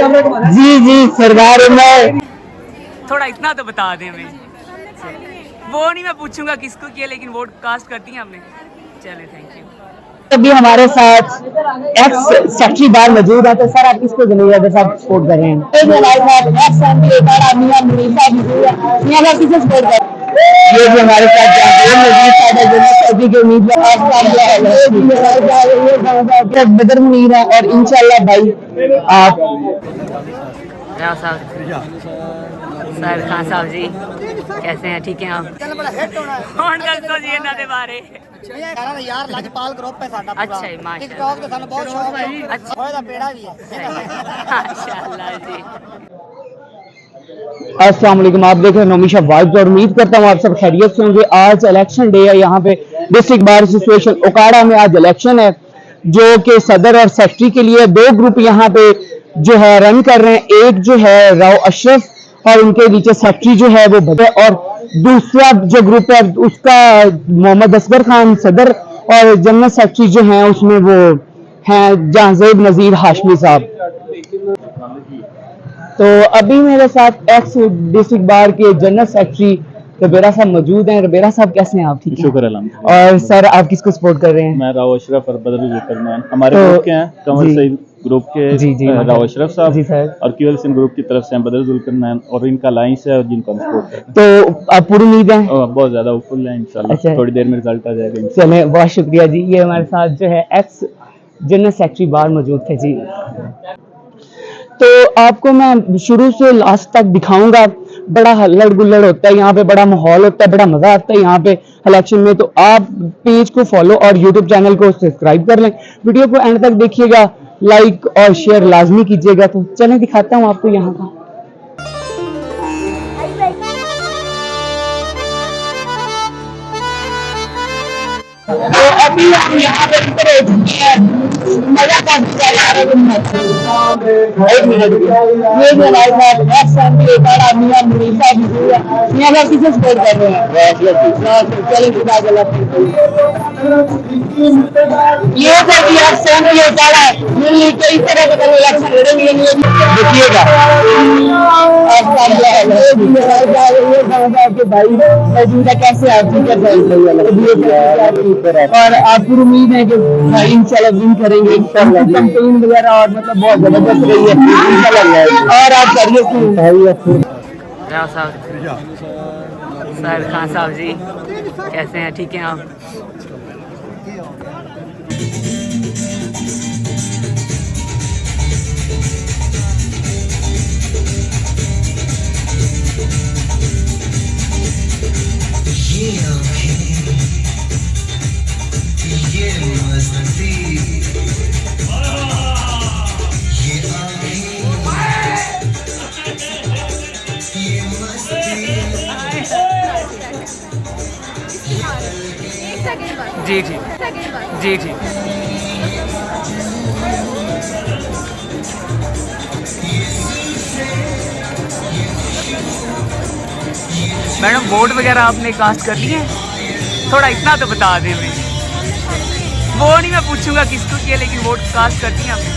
जी जी सरदार मैं थोड़ा इतना तो बता दें हमें। वो नहीं मैं पूछूंगा किसको किया, लेकिन वोट कास्ट करती हैं आपने। चले थैंक यू। अभी हमारे साथ एक्स सेक्रेटरी बार मौजूद है, तो सर आप किसको जनाब साहब सपोर्ट कर रहे हैं? किसे सपोर्ट कर ये भी हमारे साथ के उम्मीदवार बदर मुनीर है, और इंशाल्लाह भाई आप सर खान साहब जी कैसे हैं? ठीक हैं आप? कौन कर जी इन्हां दे बारे? यार लजपाल ग्रुप है साडा पूरा। अच्छा माशाल्लाह। टिकटॉक ते सानू बहुत शौक है। अच्छा होए दा पेड़ा भी है माशाल्लाह जी। अस्सलाम वालेकुम, आप देख रहे हैं नोमिशा वाइब्स और उम्मीद करता हूँ आप सब खैरियत से होंगे। आज इलेक्शन डे है, यहाँ पे डिस्ट्रिक्ट बार एसोसिएशन ओकाड़ा में आज इलेक्शन है, जो कि सदर और सेक्रेटरी के लिए दो ग्रुप यहाँ पे जो है रन कर रहे हैं। एक जो है राव अशरफ और उनके नीचे सेक्रेटरी जो है वो भदे, और दूसरा जो ग्रुप है उसका मोहम्मद असगर खान सदर और जनरल सेक्रेटरी जो है उसमें वो हैं जहांजेब नजीर हाशमी साहब। तो अभी मेरे साथ एक्स डिस्ट्रिक्ट बार के जनरल सेक्रेटरी रबेरा साहब मौजूद हैं। रबेरा साहब कैसे हैं आप? ठीक है शुक्र अल्हम्दुलिल्लाह। और सर आप किसको सपोर्ट कर रहे हैं? मैं राव अशरफ और बदरुल जुल्करनैन हमारे तो ग्रुप के हैं, कंवर सईद ग्रुप के जी राव अशरफ साहब जी सर, और क्यूएल सिंह ग्रुप की तरफ से हैं बदरुल जुल्करनैन, और इनका लाइंस है और जिनको हम सपोर्ट करते हैं। तो आप पूरी उम्मीद है? बहुत ज्यादा फुल है इंशाल्लाह। अच्छा। थोड़ी देर में रिजल्ट आ जाएगा। चले बहुत शुक्रिया जी। ये हमारे साथ जो है एक्स जनरल सेक्रेटरी बार मौजूद थे जी। तो आपको मैं शुरू से लास्ट तक दिखाऊंगा। बड़ा हल्लड़ गुल्लड़ होता है यहाँ पे, बड़ा माहौल होता है, बड़ा मजा आता है यहाँ पे इलेक्शन में। तो आप पेज को फॉलो और यूट्यूब चैनल को सब्सक्राइब कर लें। वीडियो को एंड तक देखिएगा, लाइक और शेयर लाजमी कीजिएगा। तो चलें दिखाता हूँ आपको यहाँ का। तो अभी हम यहाँ पे मजा का एक मिनट, ये जो हमारे साथ एक्स एमपी ओकाड़ा मियां मुनीर साहब मियां साहब किसे सपोर्ट कर रहे हैं? चलिए खुदा गलत ये तो भी एक्स एमपी ओकाड़ा मिली कई तरह का इलेक्शन लड़ेंगे। देखिएगा आपके भाई मौजूदा कैसे आप ठीक है, और आपकी उम्मीद है कि इंशाल्लाह विन करेंगे। कैंपेन वगैरह और मतलब बहुत जबरदस्त रही है इंशाल्लाह। और आप करिए सर खान साहब जी कैसे हैं? ठीक हैं आप? जी जी जी जी। मैडम वोट वगैरह आपने कास्ट कर लिए? थोड़ा इतना तो बता दें हमें। वो नहीं मैं पूछूंगा किसको किया, लेकिन वोट कास्ट करती हैं आपने।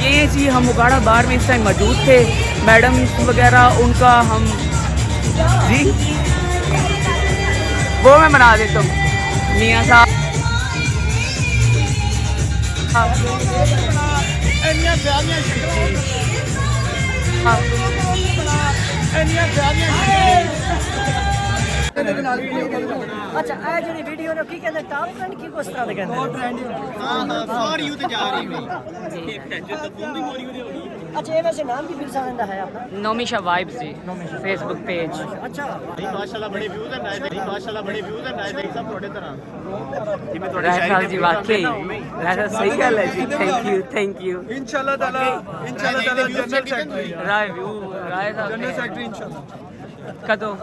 ये जी हम ओकाड़ा बार में इस टाइम मौजूद थे। मैडम वगैरह उनका हम जी वो मैं बना देता हूँ मियाँ साहब। अच्छा ए ਜਿਹੜੀ ਵੀਡੀਓ ਨੇ ਕੀ ਕਹਿੰਦੇ ਟਾਪ ਟ੍ਰੈਂਡ ਕੀ ਕੁਛ ਤਰ੍ਹਾਂ ਦੇ ਕਹਿੰਦੇ ਟੌਪ ਟ੍ਰੈਂਡ ਹਾਂ ਸਾਰੀ ਯੂਥ ਜਾ ਰਹੀ ਹੈ। अच्छा ये वैसे नाम भी फिर सानंदा है आपका? नोमिशा वाइब्स जी फेसबुक पेज। अच्छा माशाल्लाह बड़े व्यूज हैं नाइस, माशाल्लाह बड़े व्यूज हैं नाइस, देख सब थोड़े तरह जिम्मे थोड़े शायद जी वाकई राजा सही गल है जी। थैंक यू इंशाल्लाह ताला जनरल सेक्रेटरी राय व्यू राय साहब जनरल सेक्रेटरी इंशाल्लाह कदों।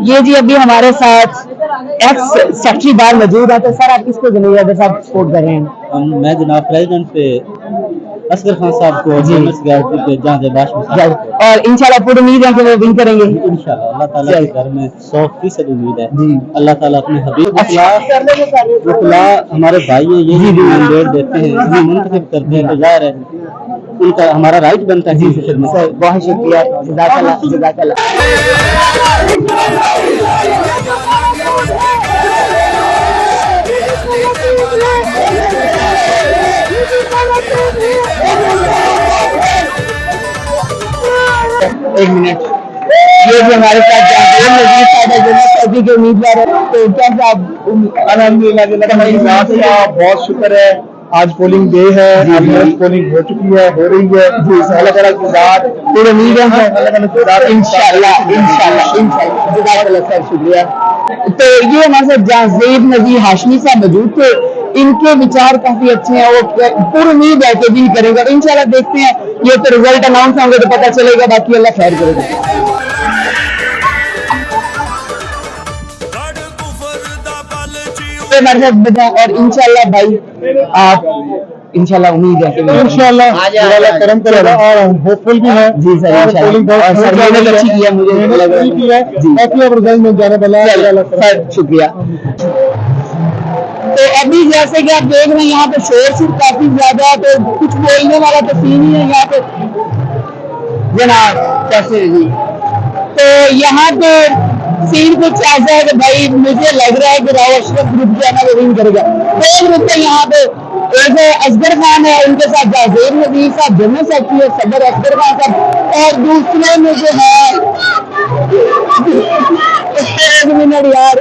ये जी अभी हमारे साथ एक्स सेक्रेटरी बार मौजूद है, तो सर आप किसको जनाब साहब सपोर्ट कर रहे हैं? मैं जनाब प्रेसिडेंट पे असगर खान साहब को और इंशाल्लाह पूरी उम्मीद है कि वो विन करेंगे। इंशाल्लाह अल्लाह ताला के घर में 100% उम्मीद है। अल्लाह ताला अपने हबीब को हमारे भाई है ये भी मैंडेट देते हैं, ये मुंतखब करते हैं, तो जाहिर है उनका हमारा राइट बनता है। बहुत शुक्रिया, जज़ाकल्लाह जज़ाकल्लाह। एक मिनट, ये भी हमारे साथ जावेद नजीर साहब है जो सऊदी के उम्मीदवार है, तो कैसे आप? अल्हम्दुलिल्लाह, बहुत शुक्र है। आज पोलिंग डे है, पोलिंग हो चुकी है, हो रही है। अलग अलग गुजार पूरी उम्मीद है अलग अलग गुजार इंशाल्लाह इंशाल्लाह इंशाल्लाह, जज़ाकल्लाह खैर, शुक्रिया। तो ये हमारे साथ जावेद नजीर हाशमी साहब मौजूद थे, इनके विचार काफी अच्छे हैं, वो पूरी उम्मीद है कि भी करेंगे। इंशाल्लाह देखते हैं, ये तो रिजल्ट अनाउंस होंगे तो पता चलेगा, बाकी अल्लाह खैर करेगा। हमारे साथ बताओ, और इंशाल्लाह भाई आप इंशाल्लाह उम्मीद है कि इंशाल्लाह करम करेगा और होपफुल भी है। जी सर, इंशाल्लाह। और सर मेहनत अच्छी की है, मुझे लग रहा है जी, काफी अब रिजल्ट में जाने वाला है। सर शुक्रिया। तो अभी जैसे कि आप देख रहे हैं यहाँ पे शोर शोर काफी ज्यादा है, तो कुछ बोलने वाला तो सीन ही है यहाँ पे। जनाब कैसे है जी? तो यहाँ पे सीन कुछ ऐसा है कि भाई मुझे लग रहा है कि राव अशरफ ग्रुप जो है ना वो विन करेगा। दो ग्रुप है यहाँ पे, एक असगर खान है, उनके साथ जावेद नजीर साहब जनरल सेक्रेटरी है, सदर असगर खान साहब, और दूसरे में जो है एक मिनट यार,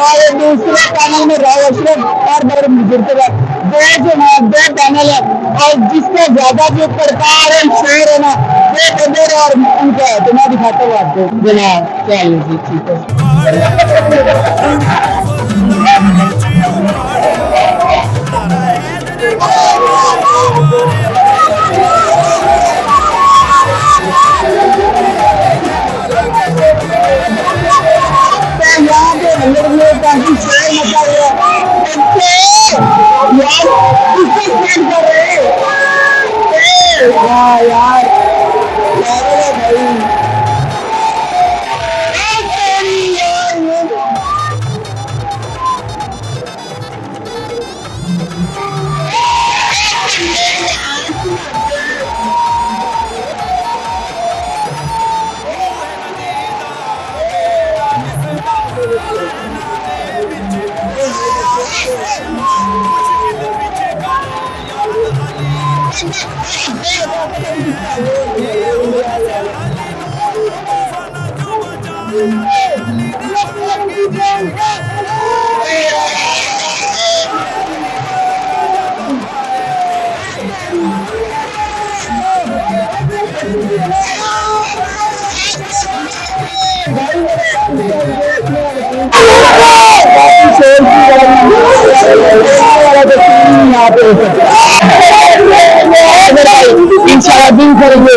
और दूसरे पैनल में राव अशरफ और बड़े मुजरते दो जो है, दो पैनल है, और जिसका ज्यादा जो प्रकार है शेर है ना वो कदर और उनका है। तो मैं दिखाता हूँ आपको जनाब, चलिए जी ठीक है। यहाँ पे अंदर में काफी शोर मचा हुआ है। यार किसको स्टैंड कर रहे हैं? हाँ यार पागल है भाई। इंशाल्लाह दिन करेंगे।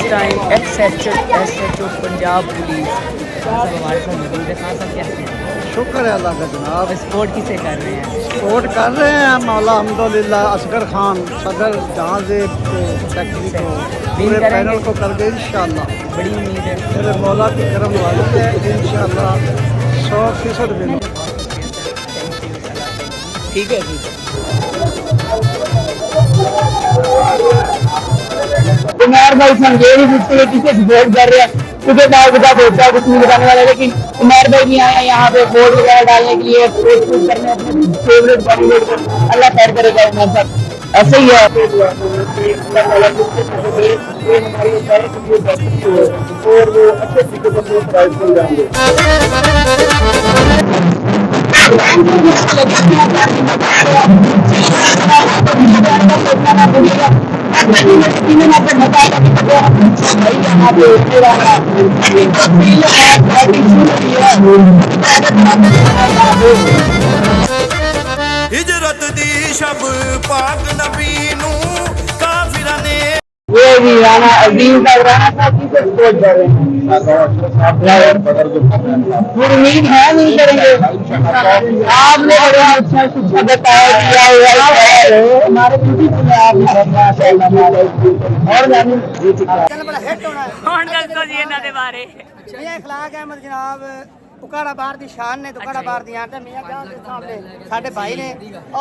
टाइम SHO पंजाब पुलिस सब हमारे साथ मौजूद है। खान साहब कैसे हैं? शुक्र है अल्लाह का जनाब। सपोर्ट किसे कर रहे हैं? सपोर्ट कर रहे हैं मौला अल्हम्दुलिल्लाह असगर खान सदर जहाज़ेब को सेक्रेटरी को पूरे पैनल को कर गए इंशाल्लाह। बड़ी उम्मीद है। मेरे मौला की करम वाली है इंशाल्लाह 100% विन। ठीक है जी। उमर भाई संगेरी जिससे किसे सपोर्ट कर रहे हैं क्योंकि दाव के साथ होता है कुछ नहीं बताने वाला, लेकिन उमर भाई भी आए हैं यहाँ पे वोट वगैरह डालने के लिए, वोट शूट करने अपने फेवरेट कैंडिडेट को। अल्लाह खैर करेगा उमर साहब, ऐसे ही है। और वो अच्छे तरीके से प्राइज मिल जाएंगे। हिजरत दी शब पाक नबी नू काफिरां ने ये भी राना अजीम का राना था किसे सपोर्ट कर रहे हैं, उम्मीद है नहीं करेंगे। आपने बड़ा अच्छा कुछ बताया किया हुआ है हमारे ब्यूटीफुल है और चल बड़ा हिट होना है। ਹੁਣ ਦੱਸੋ ਜੀ ਇਹਨਾਂ ਦੇ ਬਾਰੇ। मियां इखलाक अहमद जनाब उकाड़ा बार दी शान ने उकाड़ा बार दी आंटे मियां जान के सामने साडे भाई ने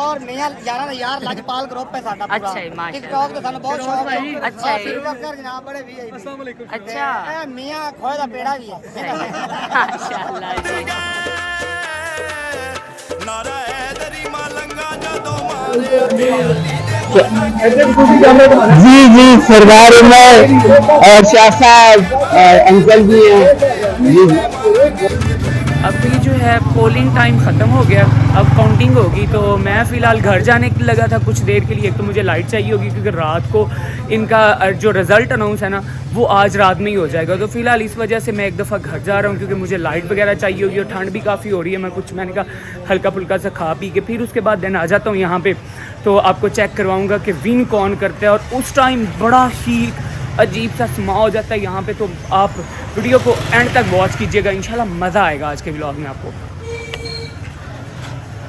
और मियां यारा दा यार लजपाल ग्रुप है साडा पूरा। अच्छा जी, माशाअल्लाह। टिकटॉक ते सानू बहुत शौक है। अच्छा और जी। फिर वकर जनाब बड़े वीआईपी। अस्सलाम वालेकुम। अच्छा ए मियां खोए दा पेड़ा भी है। माशाअल्लाह जी। नारा हैदरी मालंगा जदों मारे जी जी सरदार उमर और शाह साहब और अंकल भी हैं जी जी। अभी जो है पोलिंग टाइम ख़त्म हो गया, अब काउंटिंग होगी, तो मैं फ़िलहाल घर जाने लगा था कुछ देर के लिए। एक तो मुझे लाइट चाहिए होगी क्योंकि रात को इनका जो रिज़ल्ट अनाउंस है ना वो आज रात में ही हो जाएगा, तो फ़िलहाल इस वजह से मैं एक दफ़ा घर जा रहा हूँ क्योंकि मुझे लाइट वगैरह चाहिए होगी और ठंड भी काफ़ी हो रही है। मैंने कहा हल्का फुल्का सा खा पी के फिर उसके बाद देन आ जाता हूँ यहाँ पे, तो आपको चेक करवाऊँगा कि विन कौन करता है। और उस टाइम बड़ा ही अजीब सा समा हो जाता है यहाँ पे, तो आप वीडियो को एंड तक वॉच कीजिएगा, इंशाल्लाह मज़ा आएगा आज के व्लॉग में आपको।